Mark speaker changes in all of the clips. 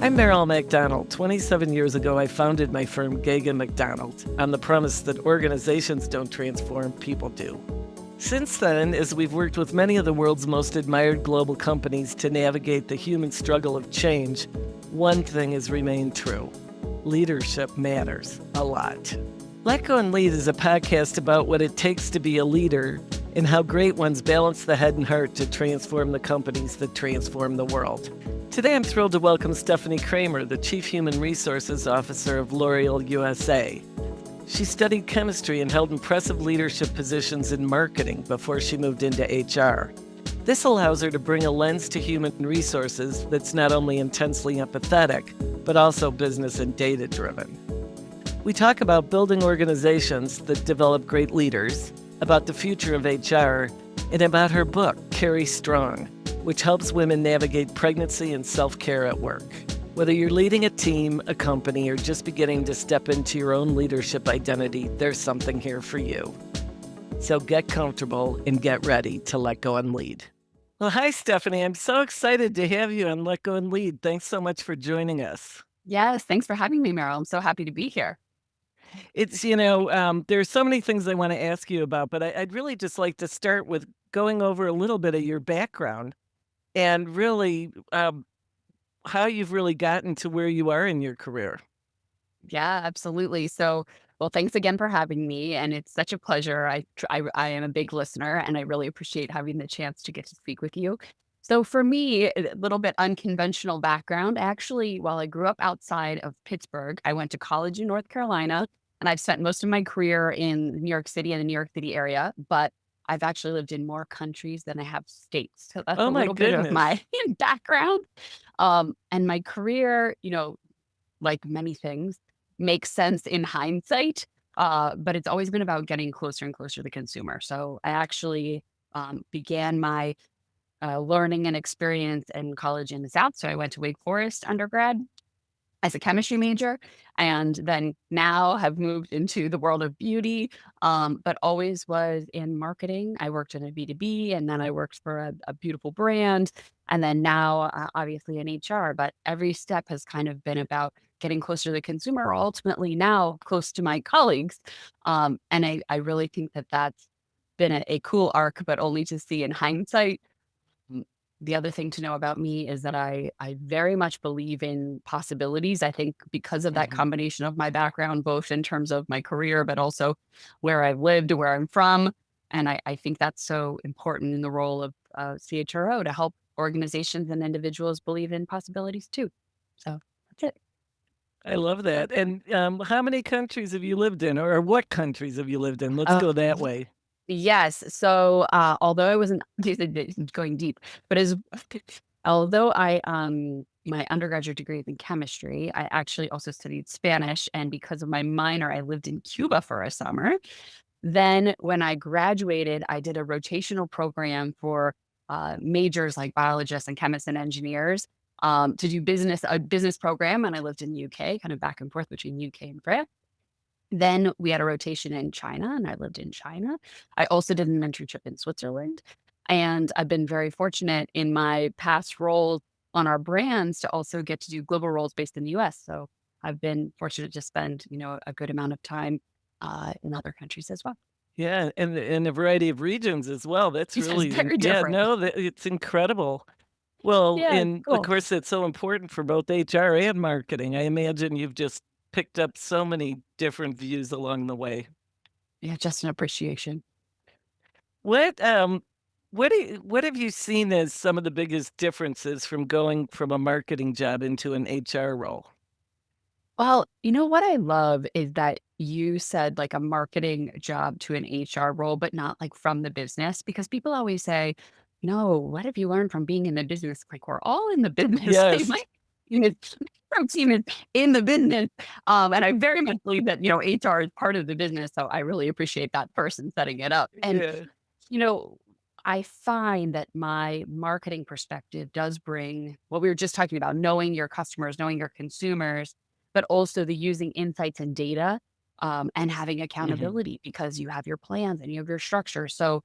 Speaker 1: I'm Maril McDonald. 27 years ago, I founded my firm, Gagan McDonald, on the premise that organizations don't transform, people do. Since then, as we've worked with many of the world's most admired global companies to navigate the human struggle of change, one thing has remained true. Leadership matters a lot. Let Go and Lead is a podcast about what it takes to be a leader and how great ones balance the head and heart to transform the companies that transform the world. Today, I'm thrilled to welcome Stephanie Kramer, the Chief Human Resources Officer of L'Oreal USA. She studied chemistry and held impressive leadership positions in marketing before she moved into HR. This allows her to bring a lens to human resources that's not only intensely empathetic, but also business and data-driven. We talk about building organizations that develop great leaders, about the future of HR, and about her book, Carry Strong, which helps women navigate pregnancy and self-care at work. Whether you're leading a team, a company, or just beginning to step into your own leadership identity, there's something here for you. So get comfortable and get ready to let go and lead. Well, hi, Stephanie. I'm so excited to have you on Let Go and Lead. Thanks so much for joining us.
Speaker 2: Yes, thanks for having me, Maril. I'm so happy to be here.
Speaker 1: There's so many things I want to ask you about, but I'd really just like to start with going over a little bit of your background and really how you've really gotten to where you are in your career.
Speaker 2: Yeah, absolutely. Well, thanks again for having me, and it's such a pleasure. I am a big listener, and I really appreciate having the chance to get to speak with you. So for me, a little bit unconventional background. Actually, while I grew up outside of Pittsburgh, I went to college in North Carolina, and I've spent most of my career in New York City and the New York City area, but I've actually lived in more countries than I have states. So that's
Speaker 1: Oh
Speaker 2: a
Speaker 1: my
Speaker 2: little bit of
Speaker 1: goodness.
Speaker 2: my background. And my career, like many things, makes sense in hindsight, but it's always been about getting closer and closer to the consumer. So I actually began my learning and experience in college in the South. So I went to Wake Forest undergrad as a chemistry major, and then now have moved into the world of beauty, but always was in marketing. I worked in a B2B, and then I worked for a beautiful brand, and then now obviously in HR. But every step has kind of been about getting closer to the consumer, ultimately now close to my colleagues. And I really think that that's been a cool arc, but only to see in hindsight. Mm, The other thing to know about me is that I very much believe in possibilities. I think because of that
Speaker 1: Mhm.
Speaker 2: combination of my background, both in terms of my career, but also where I've lived, where I'm from. And I think that's so important in the role of CHRO to help organizations and individuals believe in possibilities too. So that's it.
Speaker 1: I love that. And how many countries have you lived in, or what countries have you lived in? Let's
Speaker 2: Uh,
Speaker 1: go that way.
Speaker 2: Yes. So, although I wasn't going deep, but as although my undergraduate degree is in chemistry, I actually also studied Spanish, and because of my minor, I lived in Cuba for a summer. Then, when I graduated, I did a rotational program for majors like biologists and chemists and engineers to do a business program, and I lived in the UK, kind of back and forth between UK and France. Then we had a rotation in China, and I lived in China. I also did an internship in Switzerland, and I've been very fortunate in my past roles on our brands to also get to do global roles based in the US. So I've been fortunate to spend, a good amount of time in other countries as well.
Speaker 1: Yeah, and in a variety of regions as well. That's
Speaker 2: It's
Speaker 1: really,
Speaker 2: very
Speaker 1: yeah,
Speaker 2: different.
Speaker 1: no, it's incredible. Well,
Speaker 2: Yeah,
Speaker 1: and of
Speaker 2: cool.
Speaker 1: course, it's so important for both HR and marketing. I imagine you've just picked up so many different views along the way.
Speaker 2: Yeah, just an appreciation.
Speaker 1: What what have you seen as some of the biggest differences from going from a marketing job into an HR role?
Speaker 2: Well, what I love is that you said like a marketing job to an HR role, but not like from the business, because people always say, no, what have you learned from being in the business? Like we're all in the business. They
Speaker 1: Yes.
Speaker 2: might, from team is in the business. And I very much believe that, HR is part of the business. So I really appreciate that person setting it up. And,
Speaker 1: Yeah.
Speaker 2: you know, I find that my marketing perspective does bring what we were just talking about, knowing your customers, knowing your consumers, but also the using insights and data, and having
Speaker 1: Mhm.
Speaker 2: accountability because you have your plans and you have your structure. So,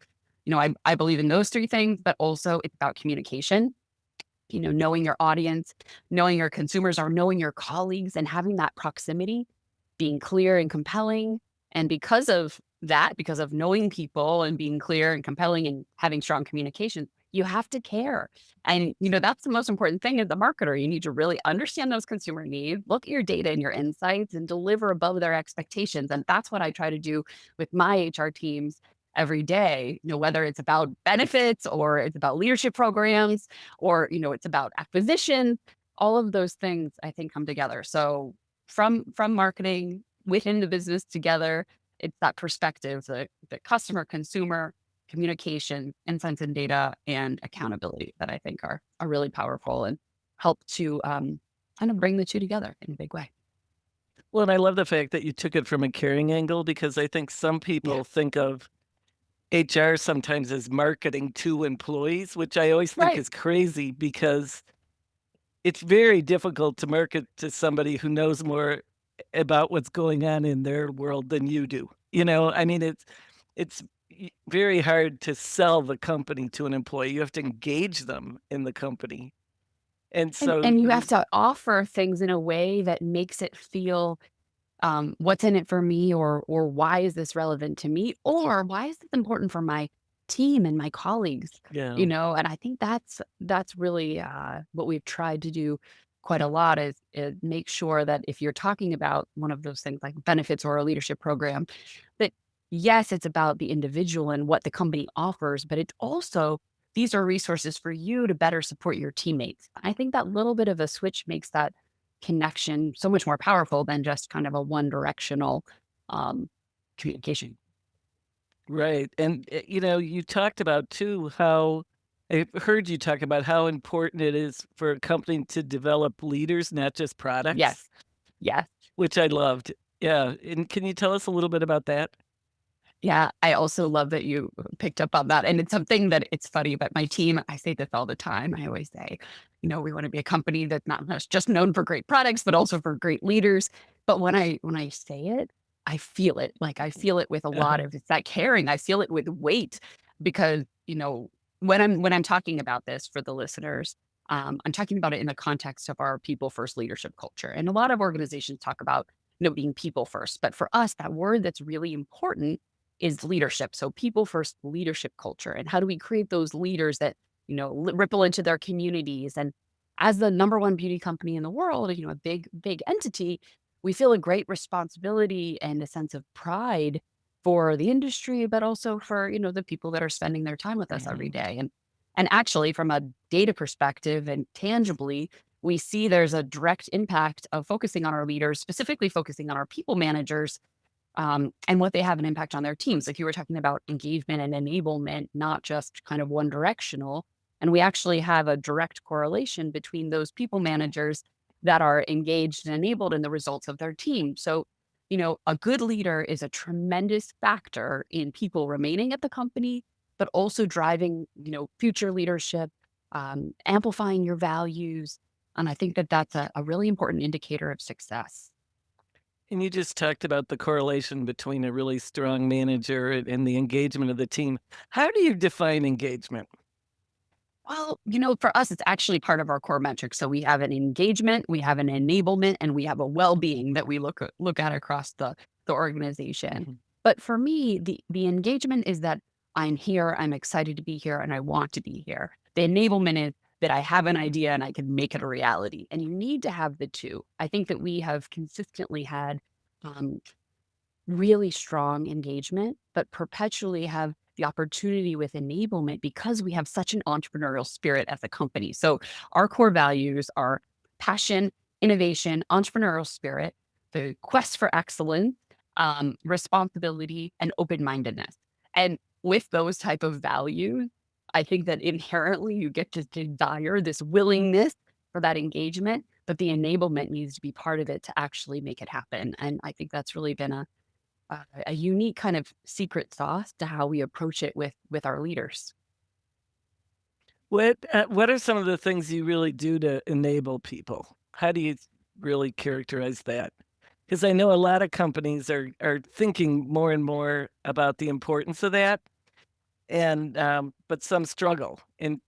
Speaker 2: I believe in those three things, but also it's about communication. knowing your audience, knowing your consumers, or knowing your colleagues, and having that proximity, being clear and compelling. And because of that, because of knowing people and being clear and compelling and having strong communication, you have to care. And, that's the most important thing as a marketer. You need to really understand those consumer needs, look at your data and your insights, and deliver above their expectations. And that's what I try to do with my HR teams every day, whether it's about benefits or it's about leadership programs or, it's about acquisition. All of those things I think come together. So from marketing within the business together, it's that perspective, the customer, consumer, communication, insights and data, and accountability that I think are really powerful and help to kind of bring the two together in a big way.
Speaker 1: Well, and I love the fact that you took it from a caring angle because I think some
Speaker 2: Yeah.
Speaker 1: people think of HR sometimes as marketing to employees, which I always think
Speaker 2: Right.
Speaker 1: is crazy because it's very difficult to market to somebody who knows more about what's going on in their world than you do. I mean, it's very hard to sell the company to an employee. You have to engage them in the company. And
Speaker 2: And
Speaker 1: so
Speaker 2: and you have
Speaker 1: you
Speaker 2: to offer things in a way that makes it feel, what's in it for me, or why is this relevant to me, or why is this important for my team and my colleagues,
Speaker 1: yeah.
Speaker 2: and I think that's really what we've tried to do quite a lot is make sure that if you're talking about one of those things like benefits or a leadership program, that yes, it's about the individual and what the company offers, but it's also these are resources for you to better support your teammates. I think that little bit of a switch makes that connection so much more powerful than just kind of a one directional um, communication.
Speaker 1: Right, and, you talked about too how I've heard you talk about how important it is for a company to develop leaders, not just
Speaker 2: Yes.
Speaker 1: products,
Speaker 2: Yes.
Speaker 1: which I loved. Yeah, and can you tell us a little bit about that?
Speaker 2: Yeah, I also love that you picked up on that, and it's something that it's funny about my team. I say this all the time. I always say, we want to be a company that's not just known for great products, but also for great leaders. But when I say it, I feel it. Like I feel it with a lot
Speaker 1: Uh-huh.
Speaker 2: of it's that caring. I feel it with weight because when I'm talking about this for the listeners, I'm talking about it in the context of our people first leadership culture, and a lot of organizations talk about being people first. But for us, that word that's really important is leadership. So people first leadership culture. And how do we create those leaders that, ripple into their communities? And as the number one beauty company in the world, a big, big entity, we feel a great responsibility and a sense of pride for the industry, but also for, the people that are spending their time with us every
Speaker 1: Mhm.
Speaker 2: day. And actually from a data perspective and tangibly, we see there's a direct impact of focusing on our leaders, specifically focusing on our people managers, and what they have an impact on their teams. Like you were talking about engagement and enablement, not just kind of one directional. And we actually have a direct correlation between those people managers that are engaged and enabled in the results of their team. So, a good leader is a tremendous factor in people remaining at the company, but also driving, future leadership, amplifying your values. And I think that that's a really important indicator of success.
Speaker 1: And you just talked about the correlation between a really strong manager and the engagement of the team. How do you define engagement?
Speaker 2: Well, for us, it's actually part of our core metrics. So we have an engagement, we have an enablement, and we have a well-being that we look at across the organization.
Speaker 1: Mhm.
Speaker 2: But for me, the engagement is that I'm here, I'm excited to be here, and I want to be here. The enablement is that I have an idea and I can make it a reality. And you need to have the two. I think that we have consistently had um, really strong engagement, but perpetually have the opportunity with enablement because we have such an entrepreneurial spirit as a company. So our core values are passion, innovation, entrepreneurial spirit, the quest for excellence, responsibility, and open-mindedness. And with those type of values, I think that inherently you get to desire this willingness for that engagement, but the enablement needs to be part of it to actually make it happen. And I think that's really been a unique kind of secret sauce to how we approach it with our leaders.
Speaker 1: What are some of the things you really do to enable people? How do you really characterize that? Because I know a lot of companies are thinking more and more about the importance of that, and but some struggle. And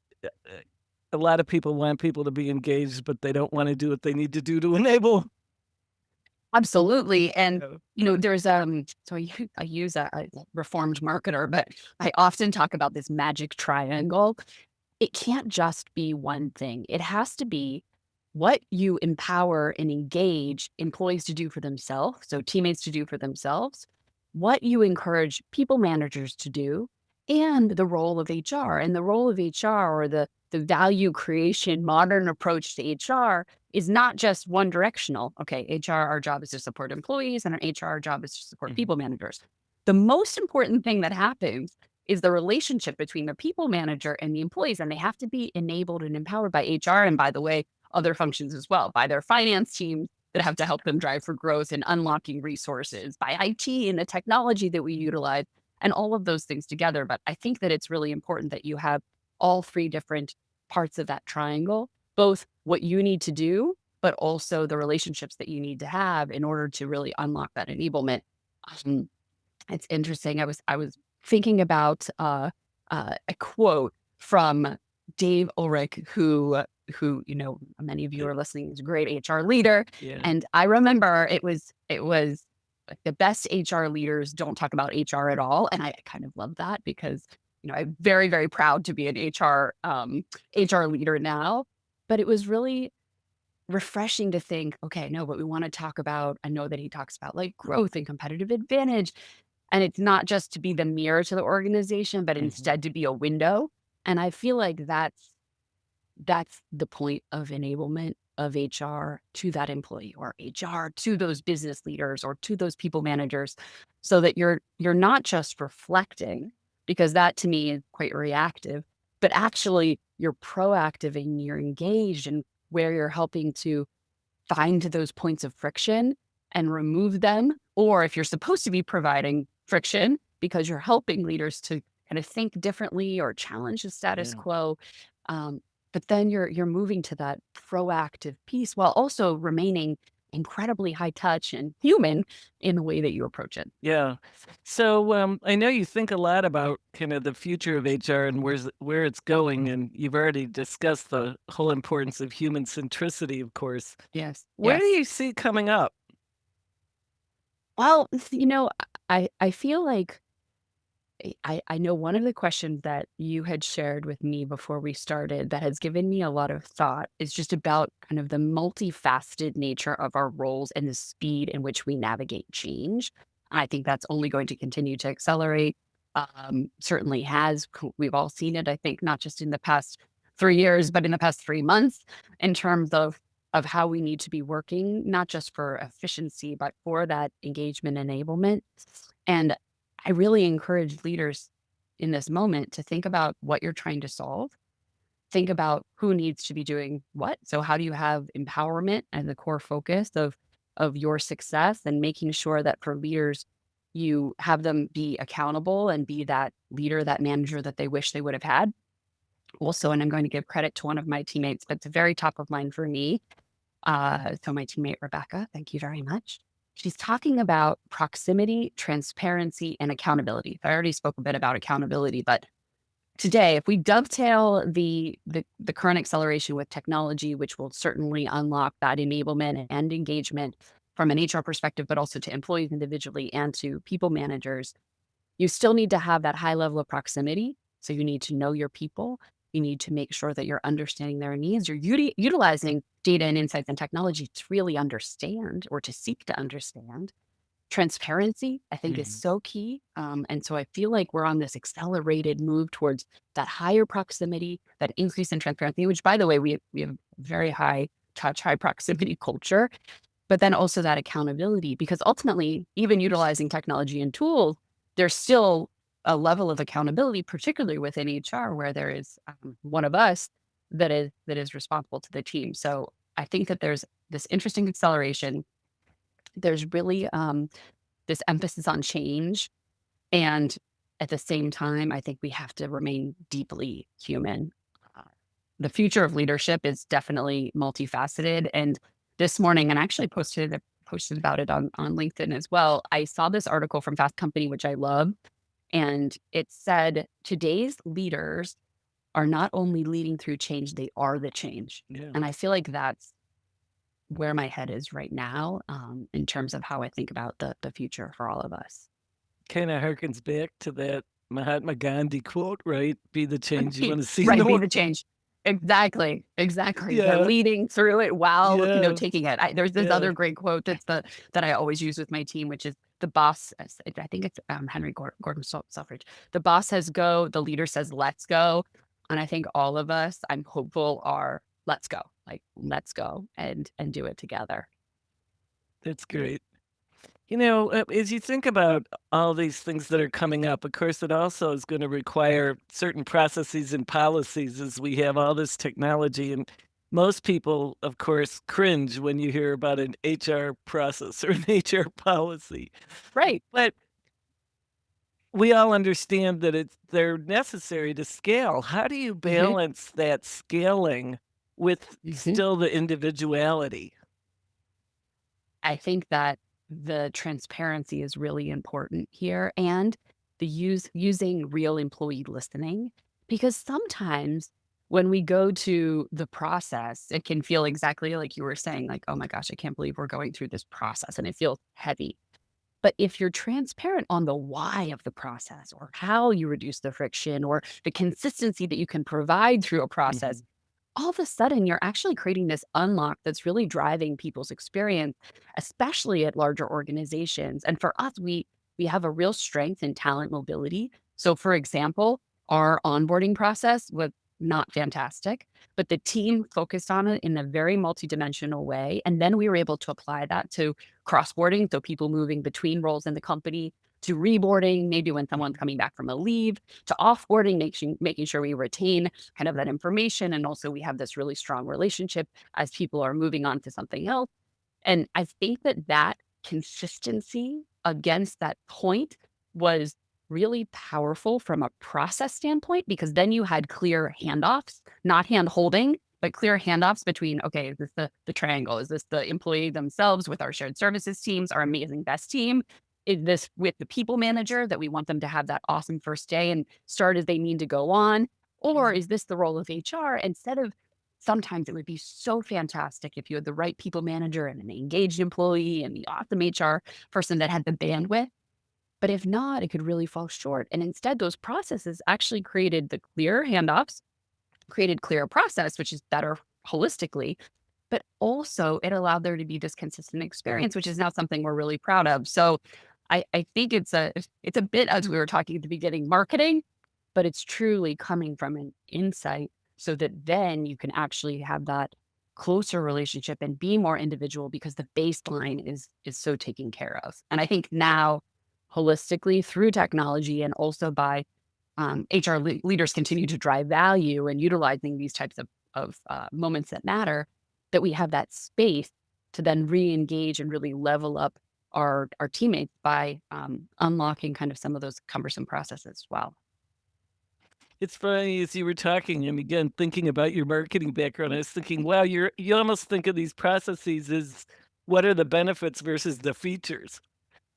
Speaker 1: a lot of people want people to be engaged, but they don't want to do what they need to do to enable.
Speaker 2: Absolutely. And,
Speaker 1: Yeah.
Speaker 2: there's, so I use a reformed marketer, but I often talk about this magic triangle. It can't just be one thing. It has to be what you empower and engage employees to do for themselves, so teammates to do for themselves, what you encourage people managers to do, and the role of HR. And the role of HR, or the value creation modern approach to HR, is not just one directional. Okay, HR, our job is to support employees, and our HR job is to support
Speaker 1: Mhm.
Speaker 2: people managers. The most important thing that happens is the relationship between the people manager and the employees, and they have to be enabled and empowered by HR, and by the way, other functions as well, by their finance teams that have to help them drive for growth and unlocking resources, by IT and the technology that we utilize, and all of those things together. But I think that it's really important that you have all three different parts of that triangle, both what you need to do, but also the relationships that you need to have in order to really unlock that enablement. Um, it's interesting. I was thinking about a quote from Dave Ulrich, who many of you are listening, is a great HR leader,
Speaker 1: Yeah.
Speaker 2: and I remember it was like the best HR leaders don't talk about HR at all, and I kind of love that because I'm very very proud to be an HR leader now, but it was really refreshing to think, okay, no, but we want to talk about. I know that he talks about like growth and competitive advantage, and it's not just to be the mirror to the organization, but
Speaker 1: Mhm.
Speaker 2: instead to be a window. And I feel like that's the point of enablement of HR to that employee, or HR to those business leaders, or to those people managers, so that you're not just reflecting, because that to me is quite reactive, but actually you're proactive and you're engaged, and where you're helping to find those points of friction and remove them. Or if you're supposed to be providing friction because you're helping leaders to kind of think differently or challenge the status
Speaker 1: Yeah.
Speaker 2: quo. Um, but then you're moving to that proactive piece while also remaining incredibly high touch and human in the way that you approach it.
Speaker 1: Yeah. So I know you think a lot about kind of the future of HR and where it's going, and you've already discussed the whole importance of human centricity, of course.
Speaker 2: Yes.
Speaker 1: Where do
Speaker 2: Yes.
Speaker 1: you see coming up?
Speaker 2: Well, I feel like I know one of the questions that you had shared with me before we started that has given me a lot of thought is just about kind of the multifaceted nature of our roles and the speed in which we navigate change. I think that's only going to continue to accelerate. Certainly has. We've all seen it, I think, not just in the past 3 years, but in the past 3 months, in terms of how we need to be working, not just for efficiency, but for that engagement enablement. And I really encourage leaders in this moment to think about what you're trying to solve. Think about who needs to be doing what. So how do you have empowerment as the core focus of your success, and making sure that for leaders, you have them be accountable and be that leader, that manager that they wish they would have had. Also, and I'm going to give credit to one of my teammates that's very top of mind for me, so my teammate Rebecca, thank you very much. She's talking about proximity, transparency, and accountability. I already spoke a bit about accountability, but today, if we dovetail the current acceleration with technology, which will certainly unlock that enablement and engagement from an HR perspective, but also to employees individually and to people managers, you still need to have that high level of proximity. So you need to know your people. You need to make sure that you're understanding their needs. You're utilizing data and insights and technology to really understand, or to seek to understand. Transparency, I think, is
Speaker 1: Mhm.
Speaker 2: so key. And so I feel like we're on this accelerated move towards that higher proximity, that increase in transparency, which, by the way, we have very high touch, high proximity culture, but then also that accountability, because ultimately, even utilizing technology and tools, there's still a level of accountability, particularly within HR, where there is one of us that is responsible to the team. So I think that there's this interesting acceleration. There's really this emphasis on change, and at the same time, I think we have to remain deeply human. Uh, the future of leadership is definitely multifaceted. And this morning, and I actually posted about it on LinkedIn as well. I saw this article from Fast Company, which I love, and it said today's leaders are not only leading through change, they are the change.
Speaker 1: Yeah.
Speaker 2: And I feel like that's where my head is right now, in terms of how I think about the future for all of us.
Speaker 1: Kind of harkens back to that Mahatma Gandhi quote, right? Be the change you
Speaker 2: Right,
Speaker 1: want to see in
Speaker 2: right,
Speaker 1: the
Speaker 2: be
Speaker 1: world.
Speaker 2: the change. Exactly, exactly. The
Speaker 1: Yeah.
Speaker 2: leading through it while,
Speaker 1: Yes.
Speaker 2: taking it. There's this
Speaker 1: Yeah.
Speaker 2: other great quote that I always use with my team, which is the boss. I think it's Henry Gordon Selfridge. The boss says go, the leader says let's go, and I think all of us, I'm hopeful, are let's go, like let's go and do it together.
Speaker 1: That's great. As you think about all these things that are coming up, of course, it also is going to require certain processes and policies as we have all this technology. And most people, of course, cringe when you hear about an HR process or an HR policy.
Speaker 2: Right.
Speaker 1: But we all understand that they're necessary to scale. How do you
Speaker 2: Mhm,
Speaker 1: balance that scaling with
Speaker 2: mhm.
Speaker 1: still the individuality?
Speaker 2: I think that the transparency is really important here and the using real employee listening, because sometimes when we go to the process, it can feel exactly like you were saying, like, oh my gosh, I can't believe we're going through this process and it feels heavy. But if you're transparent on the why of the process or how you reduce the friction or the consistency that you can provide through a process,
Speaker 1: Mhm.
Speaker 2: all of a sudden you're actually creating this unlock that's really driving people's experience, especially at larger organizations. And for us, we have a real strength in talent mobility. So for example, our onboarding process was not fantastic, but the team focused on it in a very multidimensional way. And then we were able to apply that to cross-boarding, so people moving between roles in the company, to reboarding, maybe when someone's coming back from a leave, to offboarding, making sure we retain kind of that information. And also we have this really strong relationship as people are moving on to something else. And I think that that consistency against that point was really powerful from a process standpoint, because then you had clear handoffs, not hand holding, but clear handoffs between, okay, is this the triangle? Is this the employee themselves with our shared services teams, our amazing best team? Is this with the people manager that we want them to have that awesome first day and start as they need to go on? Or is this the role of HR? Instead of sometimes it would be so fantastic if you had the right people manager and an engaged employee and the awesome HR person that had the bandwidth. But if not, it could really fall short. And instead, those processes actually created the clear handoffs, created clear process, which is better holistically, but also it allowed there to be this consistent experience, which is now something we're really proud of. So I think it's a bit, as we were talking at the beginning, marketing, but it's truly coming from an insight so that then you can actually have that closer relationship and be more individual because the baseline is so taken care of. And I think now holistically through technology and also by HR leaders continue to drive value and utilizing these types of moments that matter, that we have that space to then re-engage and really level up our teammates by unlocking kind of some of those cumbersome processes as well.
Speaker 1: It's funny as you were talking, and again, thinking about your marketing background, I was thinking, wow, you almost think of these processes as what are the benefits versus the features.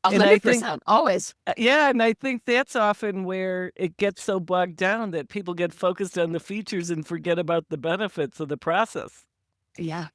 Speaker 1: And I think
Speaker 2: 100%, always.
Speaker 1: yeah, and I think that's often where it gets so bogged down that people get focused on the features and forget about the benefits of the process.
Speaker 2: Yeah,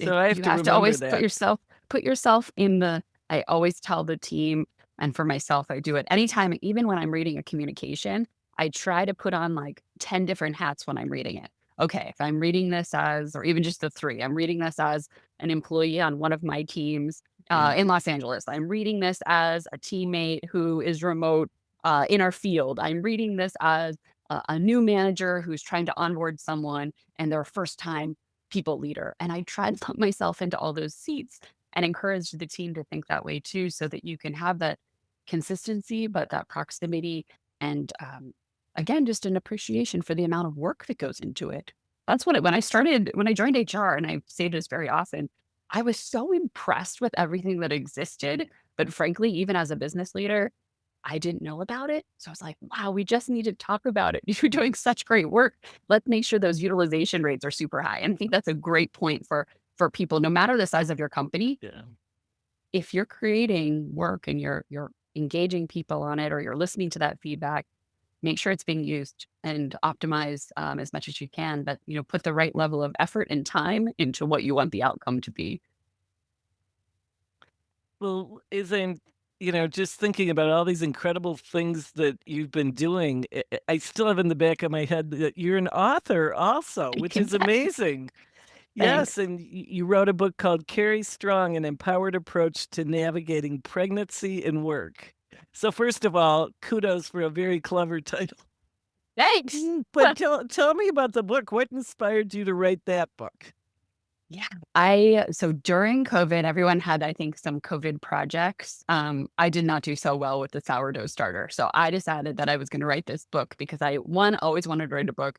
Speaker 1: So I have
Speaker 2: you
Speaker 1: to
Speaker 2: have to
Speaker 1: remember
Speaker 2: always
Speaker 1: that.
Speaker 2: put yourself in the. I always tell the team, and for myself, I do it anytime, even when I'm reading a communication, I try to put on like 10 different hats when I'm reading it. Okay, if I'm reading this as, or even just the three, I'm reading this as an employee on one of my teams
Speaker 1: Yeah.
Speaker 2: in Los Angeles. I'm reading this as a teammate who is remote in our field. I'm reading this as a new manager who's trying to onboard someone and their first time people leader. And I tried to put myself into all those seats and encourage the team to think that way too, so that you can have that consistency, but that proximity and again, just an appreciation for the amount of work that goes into it. That's what when I joined HR, and I say this very often, I was so impressed with everything that existed. But frankly, even as a business leader, I didn't know about it. So I was like, wow, we just need to talk about it. You're doing such great work. Let's make sure those utilization rates are super high. And I think that's a great point for people, no matter the size of your company.
Speaker 1: Yeah.
Speaker 2: If you're creating work and you're engaging people on it or you're listening to that feedback, make sure it's being used and optimize as much as you can, but put the right level of effort and time into what you want the outcome to be.
Speaker 1: Well, isn't just thinking about all these incredible things that you've been doing, I still have in the back of my head that you're an author also, which is amazing. Yes,
Speaker 2: Thanks.
Speaker 1: and you wrote a book called Carry Strong: An Empowered Approach to Navigating Pregnancy and Work. So first of all, kudos for a very clever title.
Speaker 2: Thanks.
Speaker 1: But tell me about the book. What inspired you to write that book?
Speaker 2: Yeah. So during COVID, everyone had, I think, some COVID projects. I did not do so well with the sourdough starter. So I decided that I was going to write this book because one, always wanted to write a book.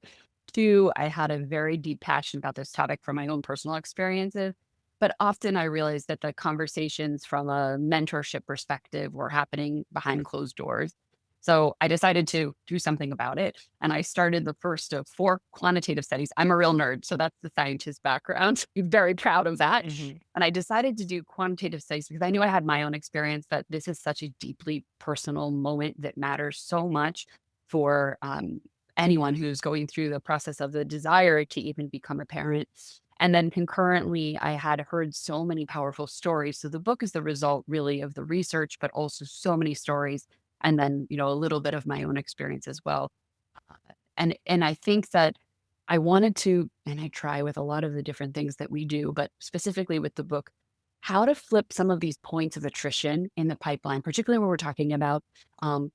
Speaker 2: Two, I had a very deep passion about this topic from my own personal experiences. But often I realized that the conversations from a mentorship perspective were happening behind closed doors. So I decided to do something about it. And I started the first of 4 quantitative studies. I'm a real nerd, so that's the scientist background. I'm very proud of that.
Speaker 1: Mhm.
Speaker 2: And I decided to do quantitative studies because I knew I had my own experience that this is such a deeply personal moment that matters so much for anyone who's going through the process of the desire to even become a parent. And then concurrently, I had heard so many powerful stories. So the book is the result really of the research, but also so many stories and then, a little bit of my own experience as well. And I think that I wanted to, and I try with a lot of the different things that we do, but specifically with the book, how to flip some of these points of attrition in the pipeline, particularly when we're talking about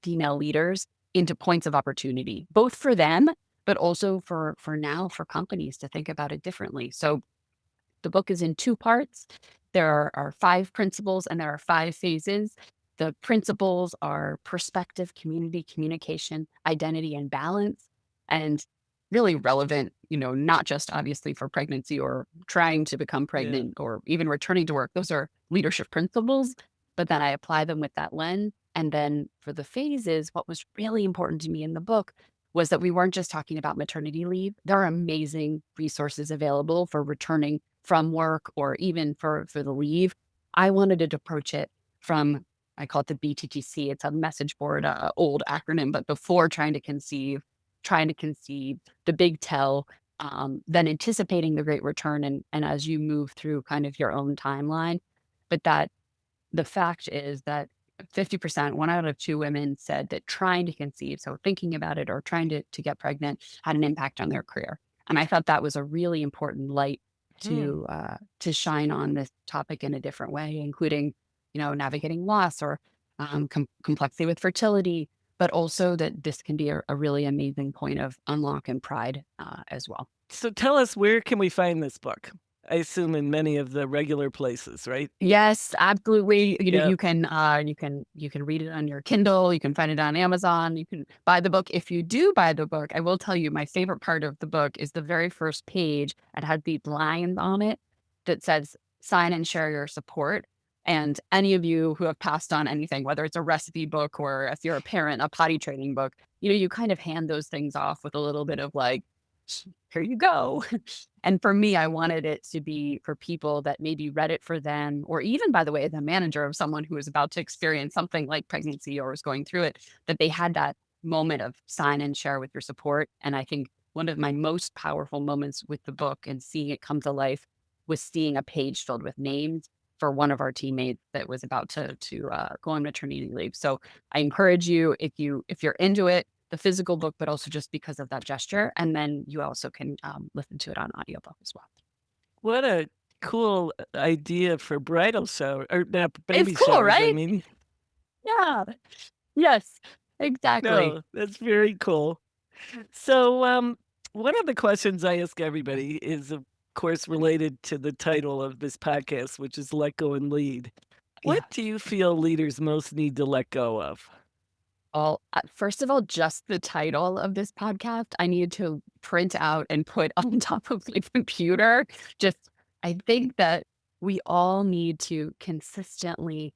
Speaker 2: female leaders, into points of opportunity, both for them, but also for now for companies to think about it differently. So the book is in 2 parts. There are 5 principles and there are 5 phases. The principles are perspective, community, communication, identity, and balance, and really relevant, not just obviously for pregnancy or trying to become
Speaker 1: Yeah.
Speaker 2: pregnant or even returning to work. Those are leadership principles, but then I apply them with that lens. And then for the phases, what was really important to me in the book was that we weren't just talking about maternity leave. There are amazing resources available for returning from work or even for the leave. I wanted to approach it from, I call it the BTTC. It's a message board, old acronym, but before trying to conceive, the big tell, then anticipating the great return and as you move through kind of your own timeline. But that the fact is that 50%, 1 out of 2 women said that trying to conceive, so thinking about it or trying to get pregnant, had an impact on their career. And I thought that was a really important light
Speaker 1: Hmm.
Speaker 2: to shine on this topic in a different way, including, navigating loss or complexity with fertility, but also that this can be a really amazing point of unlock and pride as well.
Speaker 1: So tell us, where can we find this book? I assume in many of the regular places, right?
Speaker 2: Yes, absolutely.
Speaker 1: Yeah.
Speaker 2: You can read it on your Kindle, you can find it on Amazon, you can buy the book. If you do buy the book, I will tell you my favorite part of the book is the very first page. It has these lines on it that says sign and share your support. And any of you who have passed on anything, whether it's a recipe book or if you're a parent, a potty training book, you kind of hand those things off with a little bit of like, here you go. And for me, I wanted it to be for people that maybe read it for them, or even, by the way, the manager of someone who was about to experience something like pregnancy or was going through it, that they had that moment of sign and share with your support. And I think one of my most powerful moments with the book and seeing it come to life was seeing a page filled with names for one of our teammates that was about to go on maternity leave. So I encourage you, if you're into it, the physical book, but also just because of that gesture. And then you also can listen to it on audiobook as well.
Speaker 1: What a cool idea for bridal shower, or not
Speaker 2: It's
Speaker 1: baby
Speaker 2: cool,
Speaker 1: showers, I
Speaker 2: right?
Speaker 1: mean.
Speaker 2: Yeah. Yes, exactly.
Speaker 1: No, that's very cool. So, one of the questions I ask everybody is, of course, related to the title of this podcast, which is Let Go and Lead. What
Speaker 2: Yeah.
Speaker 1: do you feel leaders most need to let go of?
Speaker 2: Well, first of all, just the title of this podcast, I needed to print out and put on top of my computer. Just, I think that we all need to consistently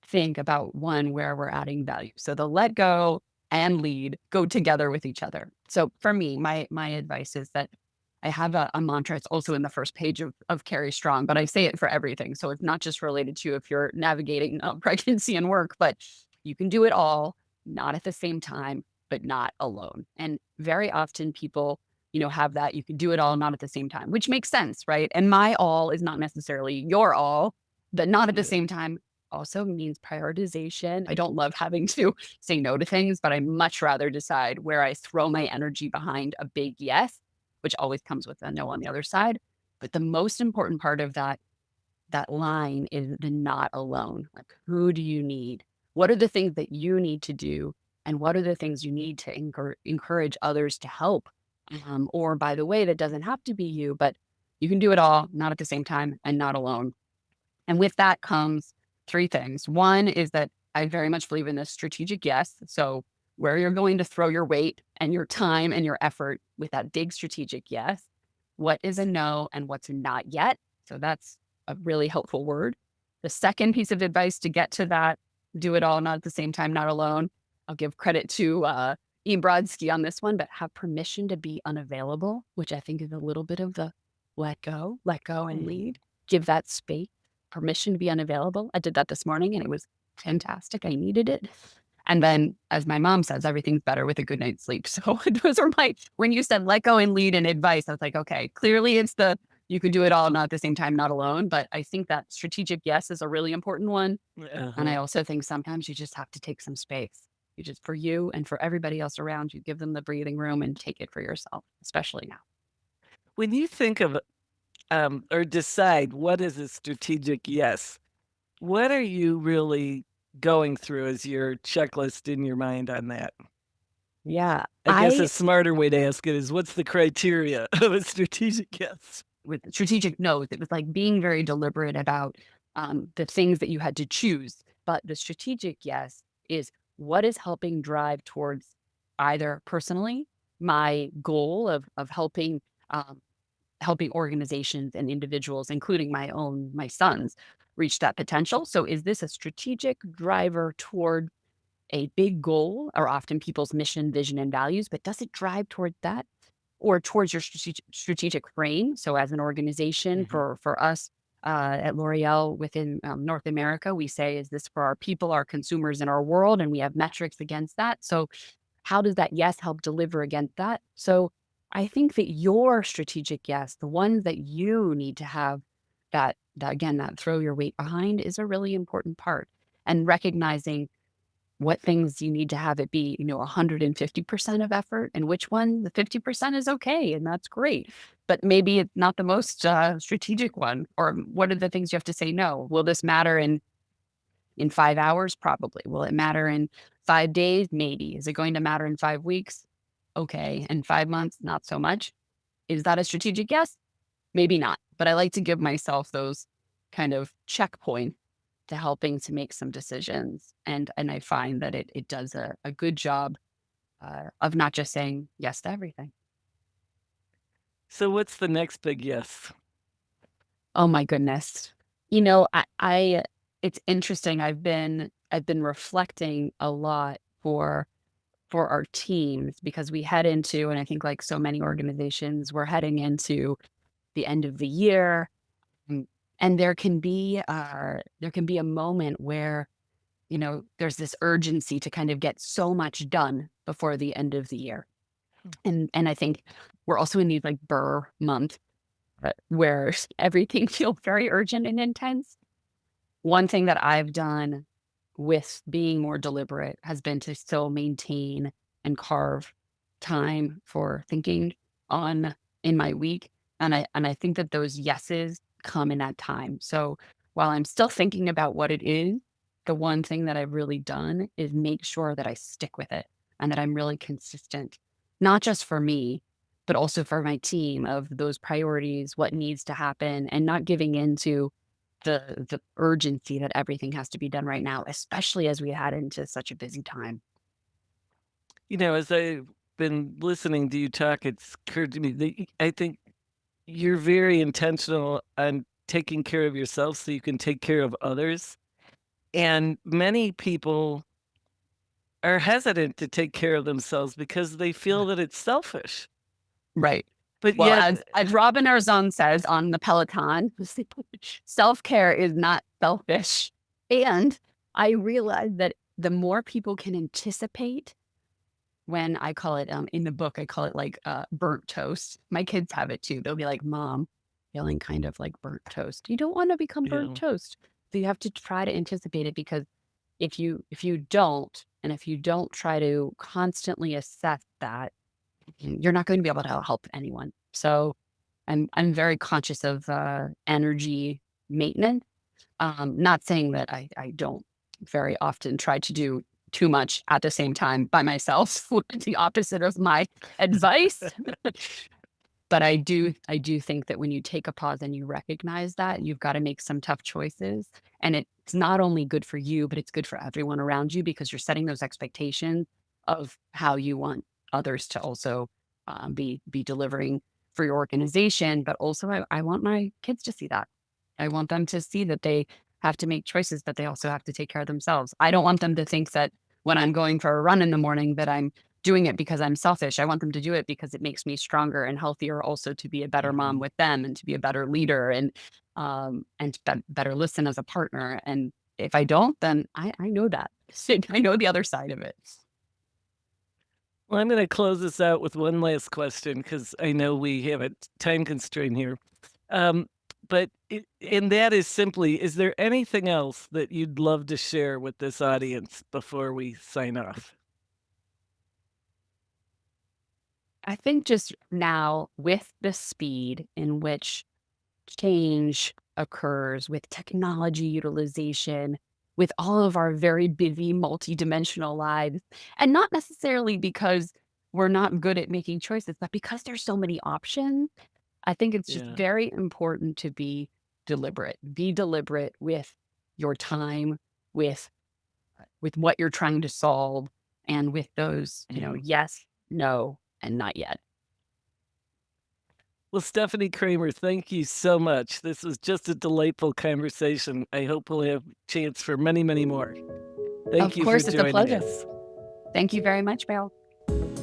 Speaker 2: think about one where we're adding value. So the let go and lead go together with each other. So for me, my advice is that I have a mantra. It's also in the first page of Carry Strong, but I say it for everything. So it's not just related to if you're navigating pregnancy and work, but you can do it all, not at the same time, but not alone. And very often people, have that you can do it all, not at the same time, which makes sense, right? And my all is not necessarily your all, but not at the
Speaker 1: Yeah.
Speaker 2: same time also means prioritization. I don't love having to say no to things, but I much rather decide where I throw my energy behind a big yes, which always comes with a no on the other side. But the most important part of that line is the not alone. Like, who do you need? What are the things that you need to do? And what are the things you need to encourage others to help? Or, by the way, that doesn't have to be you, but you can do it all, not at the same time and not alone. And with that comes three things. One is that I very much believe in this strategic yes. So, where you're going to throw your weight and your time and your effort with that big strategic yes. What is a no and what's a not yet? So, that's a really helpful word. The second piece of advice to get to that, do it all, not at the same time, not alone. I'll give credit to Ian Brodsky on this one, but have permission to be unavailable, which I think is a little bit of the let go and
Speaker 1: Mhm.
Speaker 2: lead. Give that space, permission to be unavailable. I did that this morning and it was fantastic. I needed it. And then, as my mom says, everything's better with a good night's sleep. So those are when you said let go and lead and advice, I was like, okay, clearly it's you can do it all, not at the same time, not alone. But I think that strategic yes is a really important one. And I
Speaker 1: Uh-huh.
Speaker 2: also think sometimes you just have to take some space. You just, for you and for everybody else around you, give them the breathing room and take it for yourself, especially now.
Speaker 1: When you think of or decide what is a strategic yes, what are you really going through as your checklist in your mind on that?
Speaker 2: Yeah.
Speaker 1: I guess a smarter way to ask it is what's the criteria of a strategic yes?
Speaker 2: With strategic no's, it was like being very deliberate about the things that you had to choose. But the strategic yes is what is helping drive towards either personally my goal of um, helping organizations and individuals, including my sons, reach that potential. So is this a strategic driver toward a big goal, or often people's mission, vision, and values, but does it drive toward that or towards your strategic frame? So, as an organization,
Speaker 1: Mhm.
Speaker 2: for us at L'Oreal within North America, we say, is this for our people, our consumers, and our world? And we have metrics against that. So, how does that yes help deliver against that? So, I think that your strategic yes, the ones that you need to have that again, that throw your weight behind is a really important part. And recognizing what things you need to have it be, 150% of effort and which one the 50% is okay. And that's great. But maybe it's not the most strategic one. Or what are the things you have to say no? Will this matter in 5 hours? Probably. Will it matter in 5 days? Maybe. Is it going to matter in 5 weeks? Okay. And 5 months? Not so much. Is that a strategic yes? Maybe not. But I like to give myself those kind of checkpoints to helping to make some decisions. And I find that it does a good job of not just saying yes to everything.
Speaker 1: So what's the next big yes?
Speaker 2: Oh my goodness. I it's interesting. I've been reflecting a lot for our teams because we head into, and I think like so many organizations, we're heading into the end of the year. Mm, and there can be a moment where there's this urgency to kind of get so much done before the end of the year. And I think we're also in these like burr month where everything feels very urgent and intense. One thing that I've done with being more deliberate has been to still maintain and carve time for thinking on in my week. And I think that those yeses come in that time. So while I'm still thinking about what it is, the one thing that I've really done is make sure that I stick with it and that I'm really consistent, not just for me, but also for my team of those priorities, what needs to happen, and not giving into the urgency that everything has to be done right now, especially as we head into such a busy time.
Speaker 1: As I've been listening to you talk, it's occurred to me that I think you're very intentional on taking care of yourself so you can take care of others. And many people are hesitant to take care of themselves because they
Speaker 2: Yeah.
Speaker 1: feel that it's selfish.
Speaker 2: Right.
Speaker 1: But
Speaker 2: Well,
Speaker 1: yet,
Speaker 2: as Robin Arzon says on the Peloton, self-care is not selfish. And I realize that the more people can anticipate when I call it, in the book, I call it like burnt toast. My kids have it too. They'll be like, Mom, feeling kind of like burnt toast. You don't want to become burnt
Speaker 1: Yeah.
Speaker 2: toast. So you have to try to anticipate it, because if you don't, and if you don't try to constantly assess that, you're not going to be able to help anyone. So I'm very conscious of energy maintenance. Not saying that I don't very often try to do too much at the same time by myself, which is the opposite of my advice. But I do think that when you take a pause and you recognize that, you've got to make some tough choices. And it's not only good for you, but it's good for everyone around you, because you're setting those expectations of how you want others to also be delivering for your organization. But also, I want my kids to see that. I want them to see that they have to make choices, but they also have to take care of themselves. I don't want them to think that when I'm going for a run in the morning that I'm doing it because I'm selfish. I want them to do it because it makes me stronger and healthier, also to be a better mom
Speaker 1: Mhm.
Speaker 2: with them, and to be a better leader, and better listen as a partner. And if I don't, then I know that. I know the other side of it.
Speaker 1: Well, I'm going to close this out with one last question because I know we have a time constraint here. Um, and that is simply, is there anything else that you'd love to share with this audience before we sign off?
Speaker 2: I think just now, with the speed in which change occurs, with technology utilization, with all of our very busy, multidimensional lives, and not necessarily because we're not good at making choices, but because there's so many options. I think it's just
Speaker 1: Yeah.
Speaker 2: very important to be deliberate. Be deliberate with your time, with what you're trying to solve, and with those,
Speaker 1: Mhm.
Speaker 2: yes, no, and not yet.
Speaker 1: Well, Stephanie Kramer, thank you so much. This was just a delightful conversation. I hope we'll have chance for many, many more. Thank
Speaker 2: Of
Speaker 1: you for
Speaker 2: course, it's a
Speaker 1: joining
Speaker 2: pleasure.
Speaker 1: us.
Speaker 2: Thank you very much, Meryl.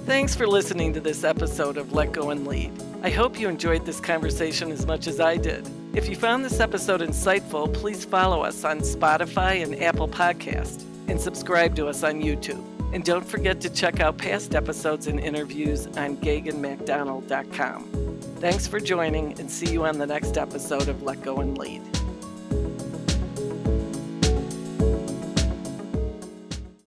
Speaker 1: Thanks for listening to this episode of Let Go and Lead. I hope you enjoyed this conversation as much as I did. If you found this episode insightful, please follow us on Spotify and Apple Podcasts, and subscribe to us on YouTube. And don't forget to check out past episodes and interviews on GaganMacDonald.com. Thanks for joining, and see you on the next episode of Let Go and Lead.